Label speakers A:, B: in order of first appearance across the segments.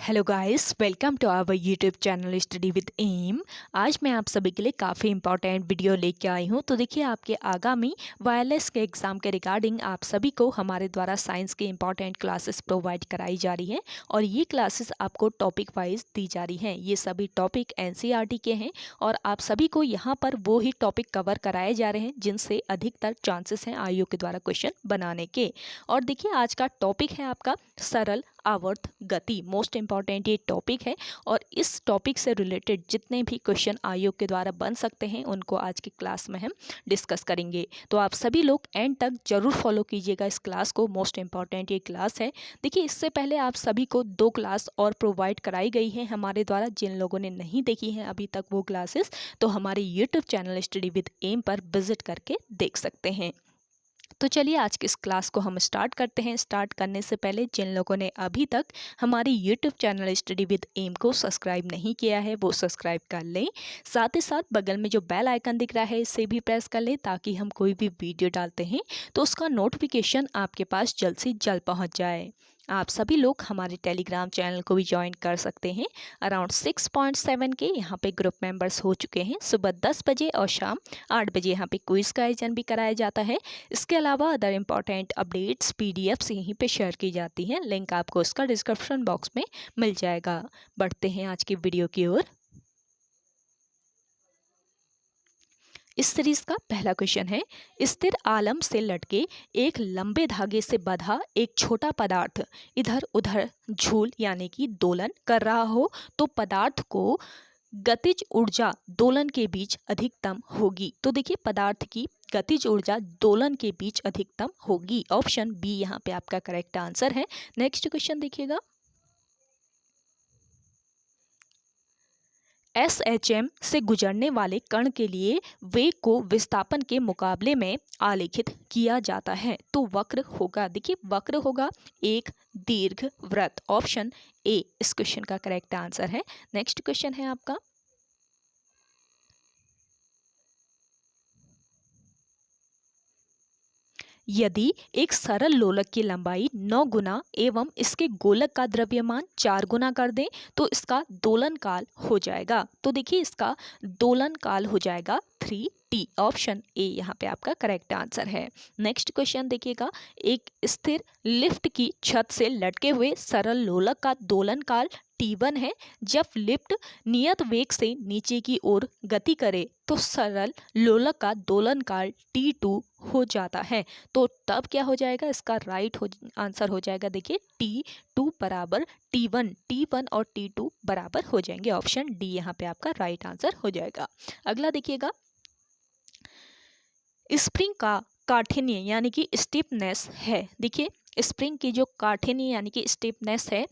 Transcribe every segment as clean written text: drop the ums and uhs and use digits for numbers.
A: Hello guys, welcome to our YouTube channel study with M. आज मैं आप सभी के लिए काफ़ी इंपॉर्टेंट वीडियो लेके आई हूँ। तो देखिए, आपके आगामी वायरलेस के एग्ज़ाम के रिगार्डिंग आप सभी को हमारे द्वारा साइंस के इंपॉर्टेंट क्लासेस प्रोवाइड कराई जा रही हैं और ये क्लासेस आपको टॉपिक वाइज दी जा रही हैं। ये सभी टॉपिक एनसीईआरटी के हैं और आप सभी को यहाँ पर वो ही टॉपिक कवर कराए जा रहे हैं जिनसे अधिकतर चांसेस हैं आईओ के द्वारा क्वेश्चन बनाने के। और देखिए, आज का टॉपिक है आपका सरल आवर्त गति। मोस्ट इंपॉर्टेंट ये टॉपिक है और इस टॉपिक से रिलेटेड जितने भी क्वेश्चन आयोग के द्वारा बन सकते हैं उनको आज की क्लास में हम डिस्कस करेंगे। तो आप सभी लोग एंड तक जरूर फॉलो कीजिएगा इस क्लास को। मोस्ट इंपॉर्टेंट ये क्लास है। देखिए, इससे पहले आप सभी को 2 क्लास और प्रोवाइड कराई गई हैं हमारे द्वारा। जिन लोगों ने नहीं देखी हैं अभी तक वो क्लासेस, तो हमारे YouTube channel study with M पर विजिट करके देख सकते हैं। तो चलिए, आज की इस क्लास को हम स्टार्ट करते हैं। स्टार्ट करने से पहले जिन लोगों ने अभी तक हमारी YouTube channel study with M को सब्सक्राइब नहीं किया है वो सब्सक्राइब कर लें। साथ ही साथ बगल में जो बेल आइकन दिख रहा है इसे भी प्रेस कर लें ताकि हम कोई भी वीडियो डालते हैं तो उसका नोटिफिकेशन आपके पास जल्द से जल्द पहुँच जाए। आप सभी लोग हमारे टेलीग्राम चैनल को भी ज्वाइन कर सकते हैं। अराउंड 6.7 के यहाँ पे ग्रुप मेंबर्स हो चुके हैं। सुबह 10 बजे और शाम 8 बजे यहाँ पे क्विज का आयोजन भी कराया जाता है। इसके अलावा अदर इम्पॉर्टेंट अपडेट्स पीडीएफ्स यहीं पे शेयर की जाती हैं। लिंक आपको उसका डिस्क्रिप्शन बॉक्स में मिल जाएगा। बढ़ते हैं आज की वीडियो की ओर। इस सीरीज का पहला क्वेश्चन है, स्थिर आलम से लटके एक लंबे धागे से बंधा एक छोटा पदार्थ इधर उधर झूल यानी कि दोलन कर रहा हो तो पदार्थ को गतिज ऊर्जा दोलन के बीच अधिकतम होगी। तो देखिए, पदार्थ की गतिज ऊर्जा दोलन के बीच अधिकतम होगी। ऑप्शन बी यहाँ पे आपका करेक्ट आंसर है। नेक्स्ट क्वेश्चन देखिएगा, SHM से गुजरने वाले कण के लिए वेग को विस्थापन के मुकाबले में आलेखित किया जाता है तो वक्र होगा। देखिए, वक्र होगा एक दीर्घ वृत्त। ऑप्शन ए इस क्वेश्चन का करेक्ट आंसर है। नेक्स्ट क्वेश्चन है आपका, यदि एक सरल लोलक की लंबाई 9 गुना एवं इसके गोलक का द्रव्यमान 4 गुना कर दें तो इसका दोलन काल हो जाएगा। तो देखिए, इसका दोलन काल हो जाएगा 3t। ऑप्शन ए यहाँ पे आपका करेक्ट आंसर है। नेक्स्ट क्वेश्चन देखिएगा, एक स्थिर लिफ्ट की छत से लटके हुए सरल लोलक का दोलन काल t1 है। जब लिफ्ट नियत वेग से नीचे की ओर गति करे तो सरल लोलक का दोलन काल t2 हो जाता है। तो तब क्या हो जाएगा, इसका आंसर हो जाएगा। देखिए, t2 बराबर t1 और t2 बराबर हो जाएंगे। ऑप्शन डी यहाँ पे आपका राइट आंसर हो जाएगा। अगला देखिएगा, स्प्रिंग का काठिन्य यानी कि स्टिफनेस है। देखिए, स्प्रिंग की जो काठिन्य यानी कि स्टिफनेस है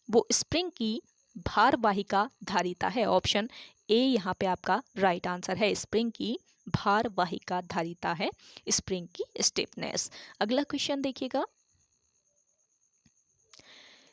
A: वो स्प्रिंग की भारवाहिका धारिता है। ऑप्शन ए यहाँ पे आपका राइट आंसर है। स्प्रिंग की भारवाहिका धारिता है स्प्रिंग की स्टिफनेस। अगला क्वेश्चन देखिएगा,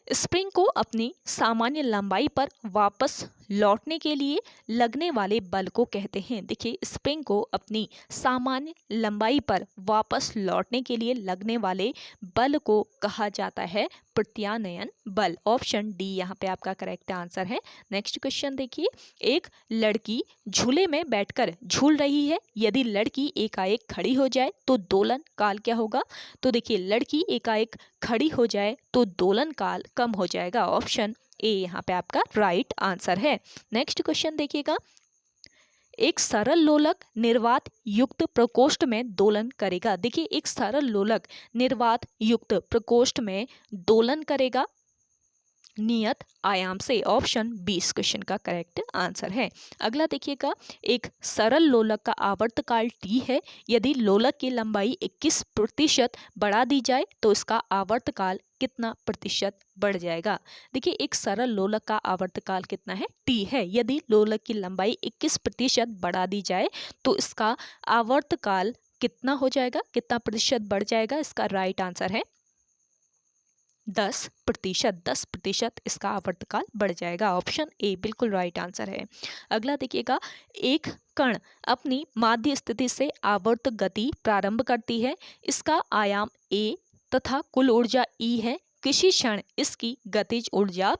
A: स्प्रिंग को अपनी सामान्य लंबाई पर वापस लौटने के लिए लगने वाले बल को कहते हैं। देखिए, स्प्रिंग को अपनी सामान्य लंबाई पर वापस लौटने के लिए लगने वाले बल को कहा जाता है प्रत्यानयन बल। ऑप्शन डी यहाँ पे आपका करेक्ट आंसर है। नेक्स्ट क्वेश्चन देखिए, एक लड़की झूले में बैठकर झूल रही है। यदि लड़की एकाएक खड़ी हो जाए तो दोलन काल क्या होगा। तो देखिए, लड़की एकाएक खड़ी हो जाए तो दोलन काल कम हो जाएगा। ऑप्शन ए यहाँ पे आपका राइट आंसर है। नेक्स्ट क्वेश्चन देखिएगा, एक सरल लोलक निर्वात युक्त प्रकोष्ठ में दोलन करेगा। देखिए, एक सरल लोलक निर्वात युक्त प्रकोष्ठ में दोलन करेगा नियत आयाम से। ऑप्शन 20 क्वेश्चन का करेक्ट आंसर है। अगला देखिएगा, एक सरल लोलक का आवर्तकाल t है। यदि लोलक की लंबाई 21% बढ़ा दी जाए तो इसका आवर्तकाल कितना प्रतिशत बढ़ जाएगा। देखिए, एक सरल लोलक का आवर्तकाल कितना है, t है। यदि लोलक की लंबाई 21% बढ़ा दी जाए तो इसका आवर्तकाल कितना हो जाएगा, कितना प्रतिशत बढ़ जाएगा। इसका राइट आंसर है 10%। 10% इसका आवर्तकाल बढ़ जाएगा। ऑप्शन ए बिल्कुल राइट आंसर है। अगला देखिएगा, एक कण अपनी माध्य स्थिति से आवर्त गति प्रारंभ करती है। इसका आयाम ए तथा कुल ऊर्जा ई है। किसी क्षण इसकी गतिज ऊर्जा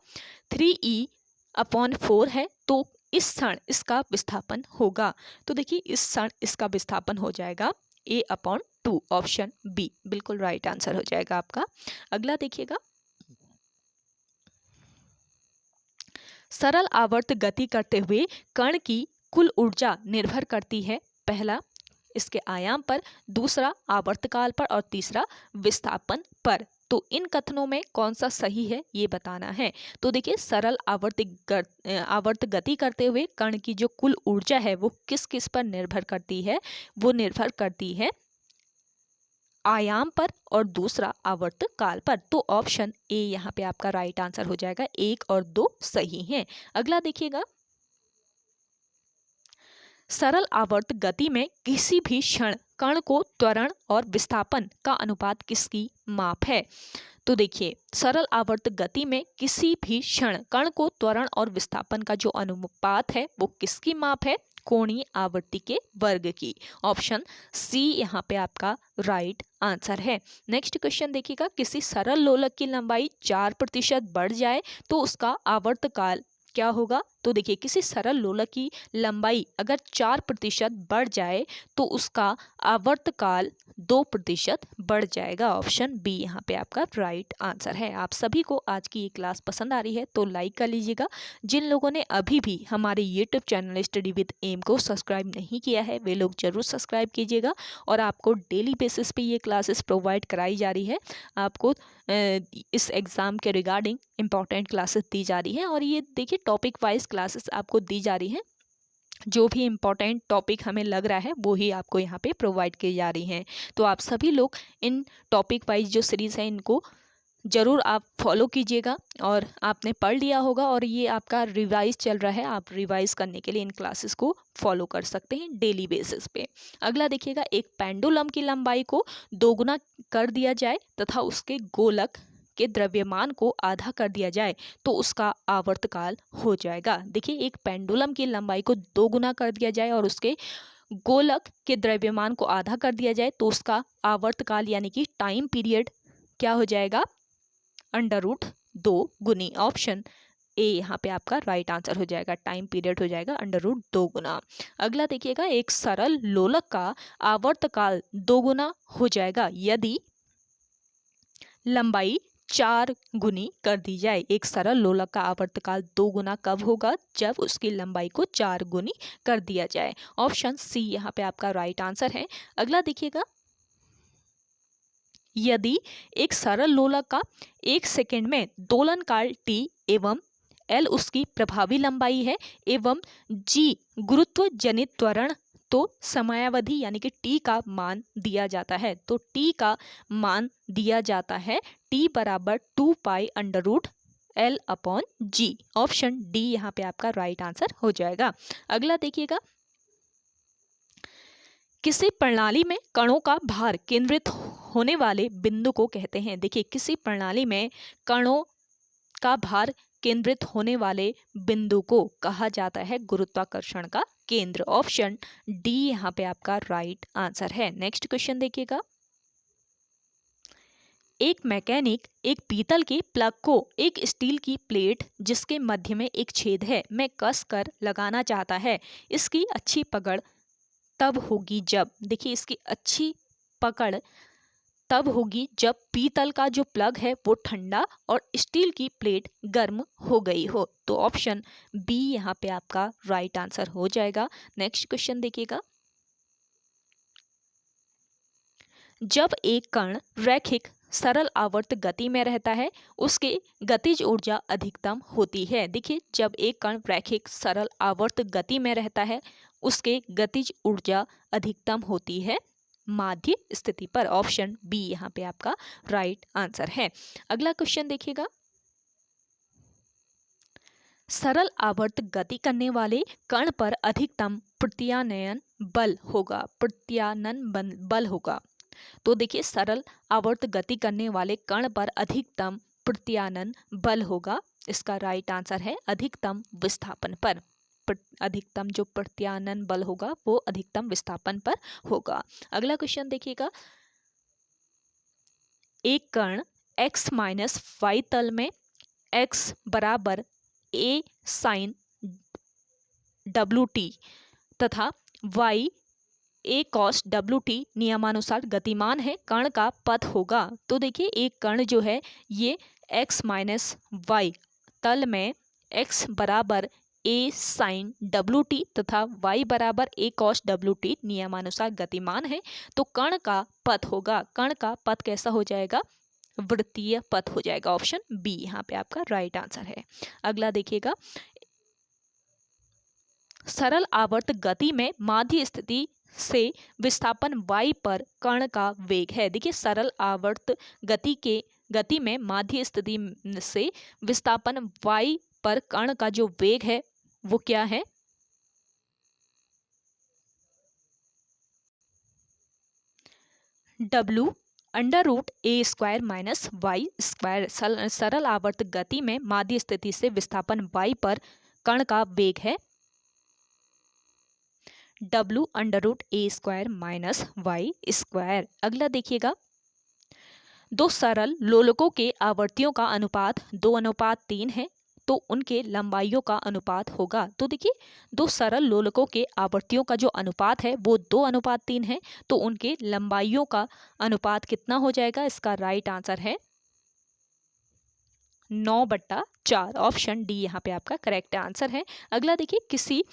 A: 3e/4 है तो इस क्षण इसका विस्थापन होगा। तो देखिए इस क्षण इसका विस्थापन हो जाएगा a/2, ऑप्शन बी बिल्कुल राइट आंसर हो जाएगा आपका। अगला देखिएगा, सरल आवर्त गति करते हुए कण की कुल ऊर्जा निर्भर करती है, पहला इसके आयाम पर, दूसरा आवर्तकाल पर और तीसरा विस्थापन पर। तो इन कथनों में कौन सा सही है ये बताना है। तो देखिए सरल आवर्त गति करते हुए कण की जो कुल ऊर्जा है वो किस किस पर निर्भर करती है, वो निर्भर करती है आयाम पर और दूसरा आवर्त काल पर। तो ऑप्शन ए यहाँ पे आपका राइट आंसर हो जाएगा, 1 और 2 सही हैं। अगला देखिएगा, सरल आवर्त गति में किसी भी क्षण कण को त्वरण और विस्थापन का अनुपात किसकी माप है। तो देखिए सरल आवर्त गति में किसी भी क्षण कण को त्वरण और विस्थापन का जो अनुपात है वो किसकी माप है, कोणीय आवृत्ति के वर्ग की। ऑप्शन सी यहाँ पे आपका राइट आंसर है। नेक्स्ट क्वेश्चन देखिएगा, किसी सरल लोलक की लंबाई 4% बढ़ जाए तो उसका आवर्तकाल क्या होगा। तो देखिए किसी सरल लोलक की लंबाई अगर 4% बढ़ जाए तो उसका आवर्तकाल 2% बढ़ जाएगा। ऑप्शन बी यहाँ पे आपका राइट आंसर है। आप सभी को आज की ये क्लास पसंद आ रही है तो लाइक कर लीजिएगा। जिन लोगों ने अभी भी हमारे YouTube channel study with M को सब्सक्राइब नहीं किया है वे लोग जरूर सब्सक्राइब कीजिएगा। और आपको डेली बेसिस पे ये क्लासेस प्रोवाइड कराई जा रही है, आपको इस एग्ज़ाम के रिगार्डिंग इम्पॉर्टेंट क्लासेस दी जा रही है। और ये देखिए टॉपिक वाइज क्लासेस आपको दी जा रही हैं, जो भी इम्पोर्टेंट टॉपिक हमें लग रहा है वो ही आपको यहाँ पे प्रोवाइड की जा रही हैं। तो आप सभी लोग इन टॉपिक वाइज जो सीरीज़ है इनको ज़रूर आप फॉलो कीजिएगा। और आपने पढ़ लिया होगा और ये आपका रिवाइज चल रहा है, आप रिवाइज करने के लिए इन क्लासेस को फॉलो कर सकते हैं डेली बेसिस पे। अगला देखिएगा, एक पेंडुलम की लंबाई को दोगुना कर दिया जाए तथा उसके गोलक के द्रव्यमान को आधा कर दिया जाए तो उसका आवर्तकाल हो जाएगा। देखिए एक पेंडुलम की लंबाई को दोगुना कर दिया जाए और उसके गोलक के द्रव्यमान को आधा कर दिया जाए तो उसका आवर्तकाल यानी कि टाइम पीरियड क्या हो जाएगा, √2 गुनी। ऑप्शन ए यहाँ पे आपका राइट आंसर हो जाएगा, टाइम पीरियड हो जाएगा √2 गुना। अगला देखिएगा, एक सरल लोलक का आवर्तकाल 2 गुना हो जाएगा यदि लंबाई 4 गुनी कर दी जाए। एक सरल लोलक का आवर्तकाल 2 गुना कब होगा, जब उसकी लंबाई को 4 गुनी कर दिया जाए। ऑप्शन सी यहाँ पे आपका राइट आंसर है। अगला देखिएगा, यदि एक सरल लोलक का 1 सेकंड में दोलन काल t एवं l उसकी प्रभावी लंबाई है एवं g गुरुत्व जनित त्वरण, तो समयावधि यानी कि t का मान दिया जाता है। तो t का मान दिया जाता है t बराबर 2π√L/g। ऑप्शन डी यहाँ पे आपका राइट आंसर हो जाएगा। अगला देखिएगा, किसी प्रणाली में कणों का भार केंद्रित होने वाले बिंदु को कहते हैं। देखिए किसी प्रणाली में कणों का भार केंद्रित होने वाले बिंदु को कहा जाता है गुरुत्वाकर्षण का केंद्र। ऑप्शन डी यहाँ पे आपका राइट आंसर है। नेक्स्ट क्वेश्चन देखिएगा, एक मैकेनिक एक पीतल के प्लग को एक स्टील की प्लेट जिसके मध्य में एक छेद है में कस कर लगाना चाहता है। इसकी अच्छी पकड़ तब होगी जब, देखिए इसकी अच्छी पकड़ तब होगी जब पीतल का जो प्लग है वो ठंडा और स्टील की प्लेट गर्म हो गई हो। तो ऑप्शन बी यहाँ पे आपका राइट आंसर हो जाएगा। नेक्स्ट क्वेश्चन देखिएगा, जब एक कण रैखिक सरल आवर्त गति में रहता है उसके गतिज ऊर्जा अधिकतम होती है। देखिए जब एक कण रैखिक सरल आवर्त गति में रहता है उसके गतिज ऊर्जा अधिकतम होती है माध्य स्थिति पर। ऑप्शन बी यहाँ पे आपका राइट आंसर है। अगला क्वेश्चन देखिएगा, सरल आवर्त गति करने वाले कण पर अधिकतम प्रत्यानयन बल होगा। तो देखिए सरल आवर्त गति करने वाले कण पर अधिकतम प्रत्यानयन बल होगा, इसका राइट आंसर है अधिकतम विस्थापन पर। अधिकतम जो प्रत्यानयन बल होगा वो अधिकतम विस्थापन पर होगा। अगला क्वेश्चन देखिएगा, एक कण x माइनस वाई तल में x बराबर a साइन डब्लू टी तथा y a cos W T नियमानुसार गतिमान है, कण का पथ होगा। तो देखिए एक कण जो है ये x माइनस वाई तल में x बराबर a साइन डब्लू टी तथा y बराबर a cos डब्लू टी नियमानुसार गतिमान है, तो कण का पथ होगा। कण का पथ कैसा हो जाएगा? वृत्तीय पथ हो जाएगा। ऑप्शन बी यहाँ पे आपका राइट आंसर है। अगला देखिएगा, सरल आवर्त गति में माध्य स्थिति से विस्थापन y पर कण का वेग है। देखिए सरल आवर्त गति में माध्य स्थिति से विस्थापन y पर कण का जो वेग है वो क्या है? W अंडर रूट ए स्क्वायर माइनस वाई स्क्वायर। सरल आवर्त गति में माध्य स्थिति से विस्थापन y पर कण का वेग है W अंडर रूट ए स्क्वायर माइनस वाई स्क्वायर। अगला देखिएगा, दो सरल लोलकों के आवर्तियों का अनुपात 2:3 है, तो उनके लंबाइयों का अनुपात होगा। तो देखिए दो सरल लोलकों के आवर्तियों का जो अनुपात है वो 2:3 है, तो उनके लंबाइयों का अनुपात कितना हो जाएगा? इसका राइट आंसर है 9/4। ऑप्शन डी यहाँ पे आपका करेक्ट आंसर है। अगला देखिए, किसी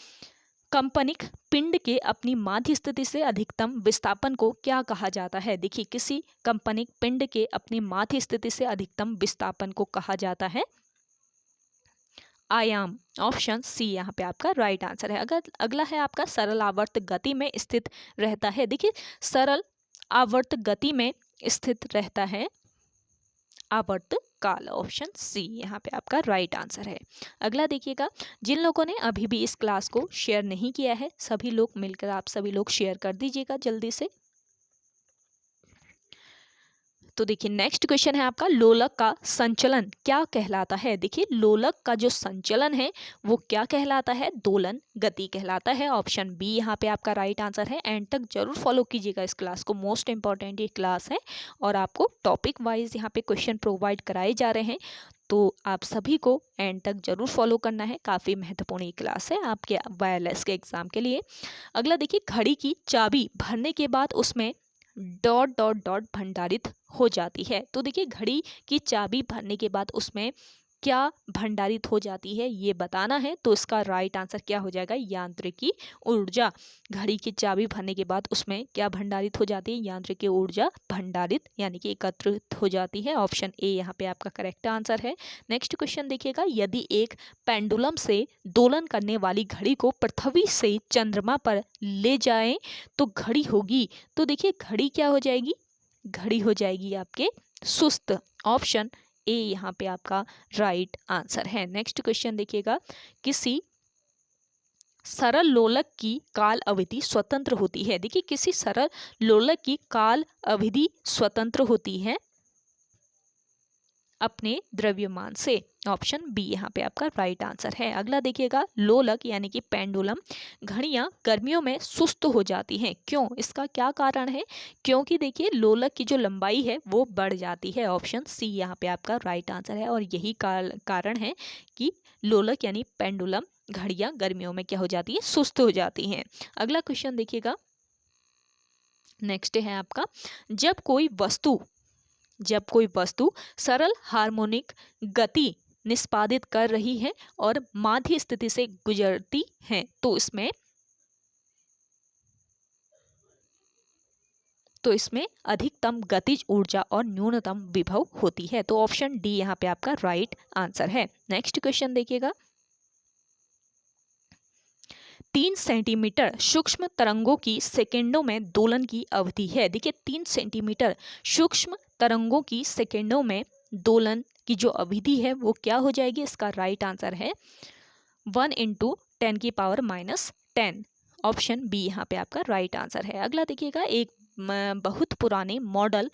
A: कंपनिक पिंड के अपनी माध्य स्थिति से अधिकतम विस्थापन को क्या कहा जाता है? देखिए किसी कंपनिक पिंड के अपनी माध्य स्थिति से अधिकतम विस्थापन को कहा जाता है आयाम। ऑप्शन सी यहाँ पे आपका राइट आंसर है। अगर अगला है आपका, सरल आवर्त गति में स्थित रहता है। देखिए सरल आवर्त गति में स्थित रहता है आवर्त काल। ऑप्शन सी यहाँ पे आपका राइट आंसर है। अगला देखिएगा, जिन लोगों ने अभी भी इस क्लास को शेयर नहीं किया है, सभी लोग मिलकर आप सभी लोग शेयर कर दीजिएगा जल्दी से। तो देखिए नेक्स्ट क्वेश्चन है आपका, लोलक का संचलन क्या कहलाता है? देखिए लोलक का जो संचलन है वो क्या कहलाता है? दोलन गति कहलाता है। ऑप्शन बी यहाँ पे आपका राइट आंसर है। एंड तक जरूर फॉलो कीजिएगा इस क्लास को, मोस्ट इंपॉर्टेंट ये क्लास है और आपको टॉपिक वाइज यहाँ पे क्वेश्चन प्रोवाइड कराए जा रहे हैं, तो आप सभी को एंड तक जरूर फॉलो करना है। काफ़ी महत्वपूर्ण ये क्लास है आपके वायरलेस के एग्जाम के लिए। अगला देखिए, घड़ी की चाबी भरने के बाद उसमें डॉट डॉट डॉट भंडारित हो जाती है। तो देखिए घड़ी की चाबी भरने के बाद उसमें क्या भंडारित हो जाती है ये बताना है, तो इसका राइट आंसर क्या हो जाएगा? यांत्रिकी ऊर्जा। घड़ी की चाबी भरने के बाद उसमें क्या भंडारित हो जाती है? यांत्रिकी ऊर्जा भंडारित यानी कि एकत्रित हो जाती है। ऑप्शन ए यहाँ पे आपका करेक्ट आंसर है। नेक्स्ट क्वेश्चन देखिएगा, यदि एक पेंडुलम से दोलन करने वाली घड़ी को पृथ्वी से चंद्रमा पर ले जाएं तो घड़ी होगी। तो देखिए घड़ी क्या हो जाएगी? घड़ी हो जाएगी आपके सुस्त। ऑप्शन ए यहाँ पे आपका राइट आंसर है। नेक्स्ट क्वेश्चन देखिएगा, किसी सरल लोलक की काल अवधि स्वतंत्र होती है। देखिए किसी सरल लोलक की काल अवधि स्वतंत्र होती है अपने द्रव्यमान से। ऑप्शन बी यहाँ पे आपका राइट आंसर है। अगला देखिएगा, लोलक यानी कि पेंडुलम घड़ियां गर्मियों में सुस्त हो जाती हैं, क्यों? इसका क्या कारण है? क्योंकि देखिए लोलक की जो लंबाई है वो बढ़ जाती है। ऑप्शन सी यहाँ पे आपका राइट आंसर है और यही कारण है कि लोलक यानी पेंडुलम घड़ियां गर्मियों में क्या हो जाती है? सुस्त हो जाती हैं। अगला क्वेश्चन देखिएगा, नेक्स्ट है आपका, जब कोई वस्तु सरल हार्मोनिक गति निष्पादित कर रही है और माध्य स्थिति से गुजरती है तो इसमें अधिकतम गतिज ऊर्जा और न्यूनतम विभव होती है। तो ऑप्शन डी यहाँ पे आपका राइट आंसर है। नेक्स्ट क्वेश्चन देखिएगा, 3 सेंटीमीटर सूक्ष्म तरंगों की सेकेंडों में दोलन की अवधि है। देखिए 3 सेंटीमीटर सूक्ष्म तरंगों की सेकेंडों में दोलन की जो अवधि है वो क्या हो जाएगी? इसका राइट आंसर है 1 × 10⁻⁻10। ऑप्शन बी यहाँ पे आपका राइट आंसर है। अगला देखिएगा, एक बहुत पुराने मॉडल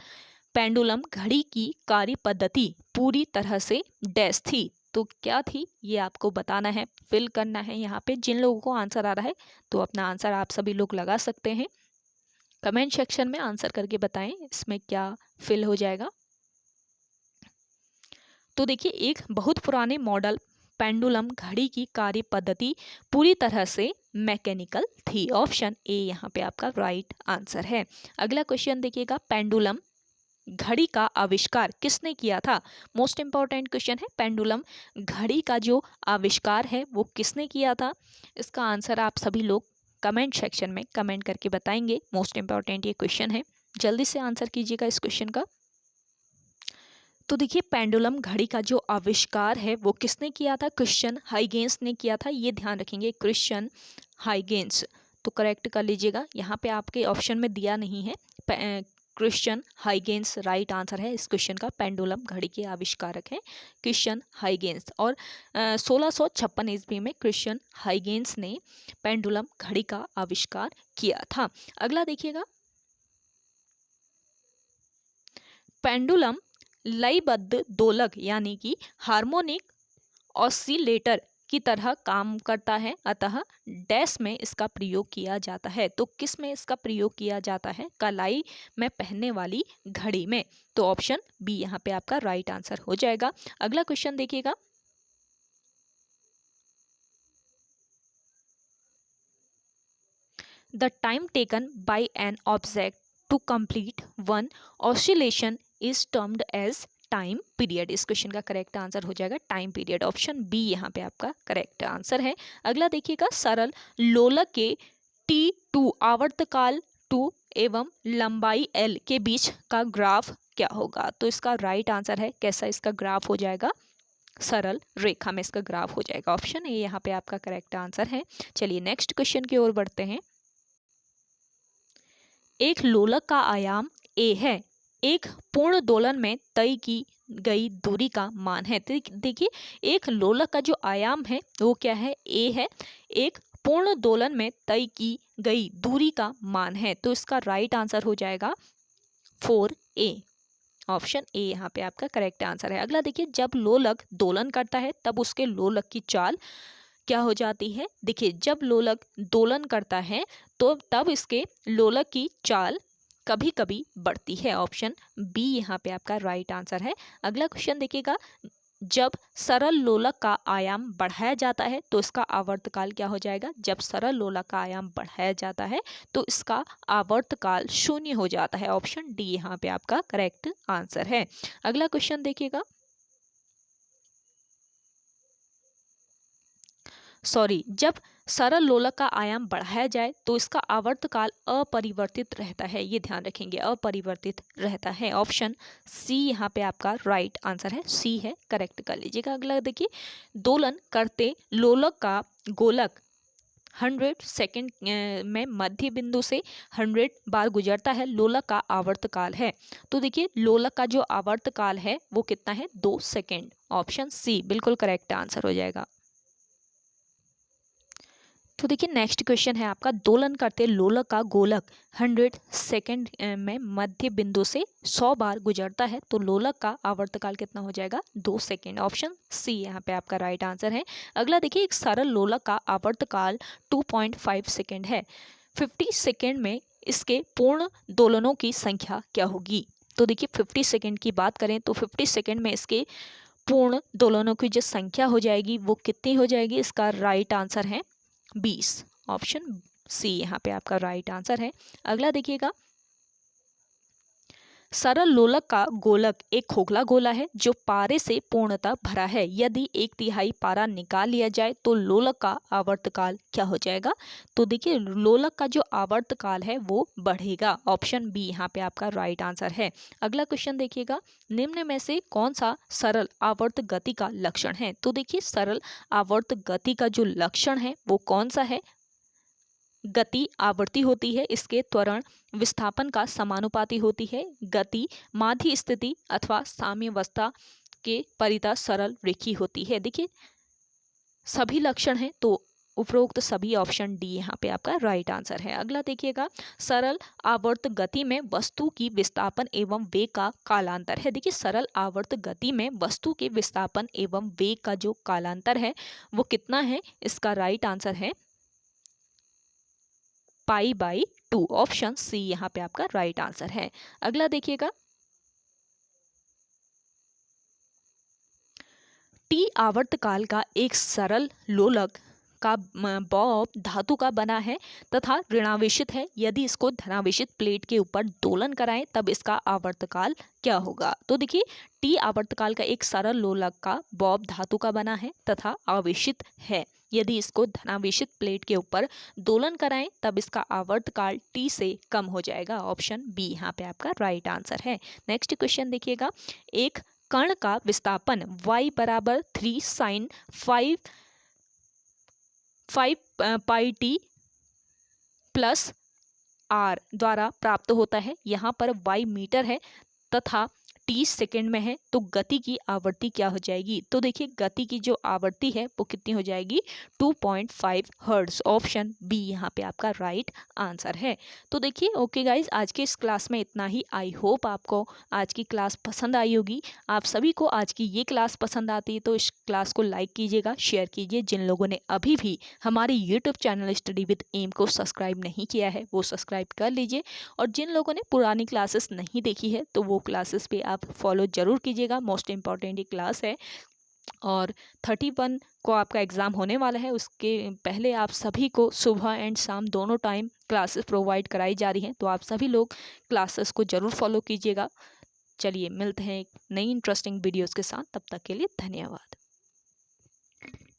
A: पेंडुलम घड़ी की कार्य पद्धति पूरी तरह से डैश थी, तो क्या थी ये आपको बताना है, फिल करना है। यहाँ पे जिन लोगों को आंसर आ रहा है तो अपना आंसर आप सभी लोग लगा सकते हैं, कमेंट सेक्शन में आंसर करके बताएं इसमें क्या फिल हो जाएगा। तो देखिए एक बहुत पुराने मॉडल पेंडुलम घड़ी की कार्य पद्धति पूरी तरह से मैकेनिकल थी। ऑप्शन ए यहाँ पे आपका राइट आंसर है। अगला क्वेश्चन देखिएगा, पेंडुलम घड़ी का आविष्कार किसने किया था? मोस्ट इंपॉर्टेंट क्वेश्चन है, पेंडुलम घड़ी का जो आविष्कार है वो किसने किया था? इसका आंसर आप सभी लोग कमेंट सेक्शन में कमेंट करके बताएंगे। मोस्ट इंपॉर्टेंट ये क्वेश्चन है, जल्दी से आंसर कीजिएगा इस क्वेश्चन का। तो देखिए पेंडुलम घड़ी का जो आविष्कार है वो किसने किया था? क्रिश्चियन हाइगेंस ने किया था, ये ध्यान रखेंगे, क्रिश्चियन हाइगेंस। तो करेक्ट कर लीजिएगा, यहाँ पे आपके ऑप्शन में दिया नहीं है। क्रिश्चियन हाइगेंस राइट आंसर है इस क्वेश्चन का। पेंडुलम घड़ी के आविष्कारक हैं क्रिश्चियन हाइगेंस, और 1656 ईस्वी में क्रिश्चियन हाइगेंस ने पेंडुलम घड़ी का आविष्कार किया था। अगला देखिएगा, पेंडुलम लयबद्ध दोलक यानी कि हार्मोनिक ऑसिलेटर की तरह काम करता है, अतः डैश में इसका प्रयोग किया जाता है। तो किस में इसका प्रयोग किया जाता है? कलाई में पहनने वाली घड़ी में। तो ऑप्शन बी यहाँ पे आपका राइट आंसर हो जाएगा। अगला क्वेश्चन देखिएगा, the time taken by an object to complete one oscillation is termed as time period. इस क्वेश्चन का करेक्ट आंसर हो जाएगा टाइम पीरियड। ऑप्शन बी यहाँ पे आपका करेक्ट आंसर है। अगला देखिएगा, सरल लोलक के T2 आवर्तकाल 2 एवं लंबाई L के बीच का ग्राफ क्या होगा? तो इसका राइट आंसर है, कैसा इसका ग्राफ हो जाएगा? सरल रेखा में इसका ग्राफ हो जाएगा। ऑप्शन ए यहाँ पे आपका करेक्ट आंसर है। चलिए नेक्स्ट क्वेश्चन की ओर बढ़ते हैं। एक लोलक का आयाम a है, एक पूर्ण दोलन में तय की गई दूरी का मान है। देखिए एक लोलक का जो आयाम है वो क्या है? a है, एक पूर्ण दोलन में तय की गई दूरी का मान है। तो इसका राइट आंसर हो जाएगा 4A। ऑप्शन ए यहाँ पे आपका करेक्ट आंसर है। अगला देखिए, जब लोलक दोलन करता है तब उसके लोलक की चाल क्या हो जाती है? देखिए जब लोलक दोलन करता है तो तब इसके लोलक की चाल कभी कभी बढ़ती है। ऑप्शन बी यहाँ पे आपका राइट आंसर है। अगला क्वेश्चन देखिएगा, जब सरल लोलक का आयाम बढ़ाया जाता है तो इसका आवर्तकाल क्या हो जाएगा? जब सरल लोलक का आयाम बढ़ाया जाता है तो इसका आवर्तकाल 0 हो जाता है। ऑप्शन डी यहाँ पे आपका करेक्ट आंसर है। अगला क्वेश्चन देखिएगा, जब सरल लोलक का आयाम बढ़ाया जाए तो इसका आवर्तकाल अपरिवर्तित रहता है, ये ध्यान रखेंगे, अपरिवर्तित रहता है। ऑप्शन सी यहाँ पे आपका राइट आंसर है, सी है, करेक्ट कर लीजिएगा। अगला देखिए, दोलन करते लोलक का गोलक 100 सेकेंड में मध्य बिंदु से 100 बार गुजरता है, लोलक का आवर्तकाल है। तो देखिए लोलक का जो आवर्तकाल है वो कितना है? 2 सेकेंड। ऑप्शन सी बिल्कुल करेक्ट आंसर हो जाएगा। तो देखिए नेक्स्ट क्वेश्चन है आपका, दोलन करते लोलक का गोलक 100 सेकेंड में मध्य बिंदु से 100 बार गुजरता है, तो लोलक का आवर्तकाल कितना हो जाएगा? 2 सेकेंड। ऑप्शन सी यहाँ पे आपका राइट आंसर है। अगला देखिए, एक सरल लोलक का आवर्तकाल 2.5 सेकेंड है, 50 सेकेंड में इसके पूर्ण दोलनों की संख्या क्या होगी? तो देखिए 50 सेकेंड की बात करें तो 50 सेकेंड में इसके पूर्ण दोलनों की जो संख्या हो जाएगी वो कितनी हो जाएगी? इसका राइट आंसर है 20। ऑप्शन सी यहाँ पे आपका राइट आंसर है। अगला देखिएगा, सरल लोलक का गोलक एक खोखला गोला है जो पारे से पूर्णतः भरा है। यदि 1/3 पारा निकाल लिया जाए तो लोलक का आवर्तकाल क्या हो जाएगा? तो देखिए लोलक का जो आवर्तकाल है वो बढ़ेगा। ऑप्शन बी यहाँ पे आपका राइट आंसर है। अगला क्वेश्चन देखिएगा, निम्न में से कौन सा सरल आवर्त गति का लक्षण है? तो देखिए सरल आवर्त गति का जो लक्षण है वो कौन सा है? गति आवर्ती होती है, इसके त्वरण विस्थापन का समानुपाती होती है, गति माध्य स्थिति अथवा साम्यावस्था के परितः सरल रेखी होती है। देखिए सभी लक्षण हैं तो उपरोक्त सभी ऑप्शन डी यहाँ पे आपका राइट आंसर है। अगला देखिएगा, सरल आवर्त गति में वस्तु की विस्थापन एवं वेग का कालांतर है। देखिए सरल आवर्त गति में वस्तु के विस्थापन एवं वेग का जो कालांतर है वो कितना है? इसका राइट आंसर है π/2। ऑप्शन सी यहाँ पे आपका राइट आंसर है। अगला देखिएगा, टी आवर्तकाल का एक सरल लोलक का बॉब धातु का बना है तथा ऋणावेशित है। यदि इसको धनावेशित प्लेट के ऊपर दोलन कराएं तब इसका आवर्तकाल क्या होगा। तो देखिए, टी आवर्तकाल का एक सरल लोलक का बॉब धातु का बना है तथा आवेशित है। यदि इसको धनावेशित प्लेट के ऊपर दोलन कराएं तब इसका आवर्तकाल टी से कम हो जाएगा। ऑप्शन बी यहाँ पे आपका राइट आंसर है। नेक्स्ट क्वेश्चन देखिएगा, एक कण का विस्थापन y बराबर 3 sine 5 pi T plus R द्वारा प्राप्त होता है। यहाँ पर y मीटर है तथा टी सेकेंड में है, तो गति की आवृत्ति क्या हो जाएगी। तो देखिए, गति की जो आवृत्ति है वो कितनी हो जाएगी, 2.5 हर्ट्ज। ऑप्शन बी यहाँ पे आपका राइट आंसर है। तो देखिए, ओके गाइज, आज के इस क्लास में इतना ही। आई होप आपको आज की क्लास पसंद आई होगी। आप सभी को आज की ये क्लास पसंद आती है तो इस क्लास को लाइक कीजिएगा, शेयर कीजिए। जिन लोगों ने अभी भी हमारे YouTube channel study with M को सब्सक्राइब नहीं किया है वो सब्सक्राइब कर लीजिए, और जिन लोगों ने पुरानी क्लासेस नहीं देखी है तो वो क्लासेस पे आप फॉलो जरूर कीजिएगा। मोस्ट इम्पॉर्टेंट ये क्लास है और 31 को आपका एग्ज़ाम होने वाला है। उसके पहले आप सभी को सुबह एंड शाम दोनों टाइम क्लासेस प्रोवाइड कराई जा रही हैं, तो आप सभी लोग क्लासेस को ज़रूर फॉलो कीजिएगा। चलिए मिलते हैं एक नई इंटरेस्टिंग वीडियोज़ के साथ, तब तक के लिए धन्यवाद।